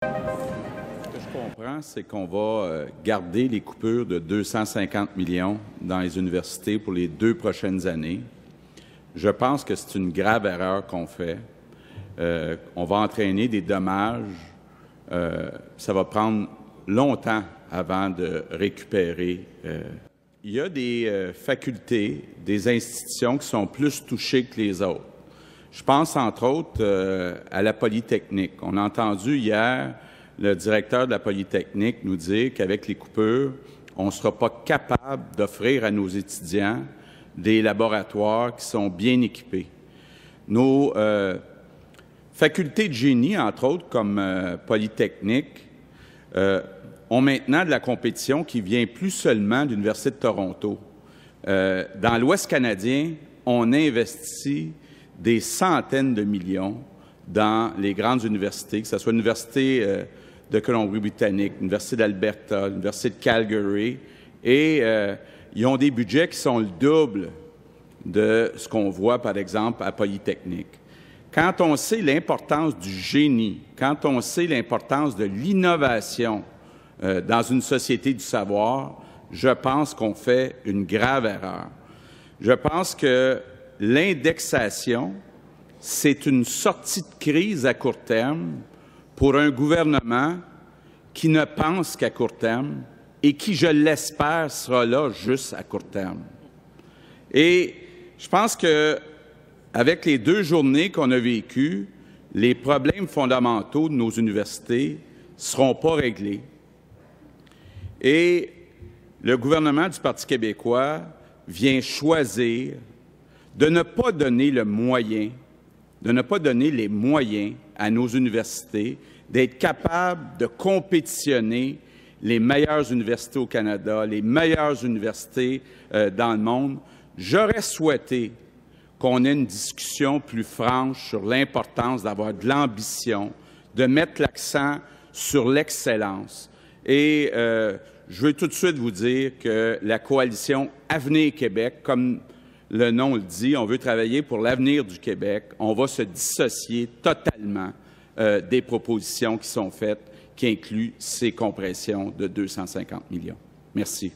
Ce que je comprends, c'est qu'on va garder les coupures de 250 millions dans les universités pour les 2 prochaines années. Je pense que c'est une grave erreur qu'on fait. On va entraîner des dommages. Ça va prendre longtemps avant de récupérer. Il y a des facultés, des institutions qui sont plus touchées que les autres. Je pense, entre autres, à la Polytechnique. On a entendu hier le directeur de la Polytechnique nous dire qu'avec les coupures, on ne sera pas capable d'offrir à nos étudiants des laboratoires qui sont bien équipés. Nos facultés de génie, entre autres, comme Polytechnique, ont maintenant de la compétition qui vient plus seulement de l'Université de Toronto. Dans l'Ouest canadien, on investit des centaines de millions dans les grandes universités, que ce soit l'Université de Colombie-Britannique, l'Université d'Alberta, l'Université de Calgary, et ils ont des budgets qui sont le double de ce qu'on voit, par exemple, à Polytechnique. Quand on sait l'importance du génie, quand on sait l'importance de l'innovation dans une société du savoir, je pense qu'on fait une grave erreur. Je pense que l'indexation, c'est une sortie de crise à court terme pour un gouvernement qui ne pense qu'à court terme et qui, je l'espère, sera là juste à court terme. Et je pense qu'avec les 2 journées qu'on a vécues, les problèmes fondamentaux de nos universités ne seront pas réglés. Et le gouvernement du Parti québécois vient choisir de ne pas donner les moyens à nos universités d'être capables de compétitionner les meilleures universités au Canada, les meilleures universités dans le monde. J'aurais souhaité qu'on ait une discussion plus franche sur l'importance d'avoir de l'ambition, de mettre l'accent sur l'excellence. Et je veux tout de suite vous dire que la coalition Avenir Québec, comme le nom le dit, on veut travailler pour l'avenir du Québec. On va se dissocier totalement des propositions qui sont faites, qui incluent ces compressions de 250 millions. Merci.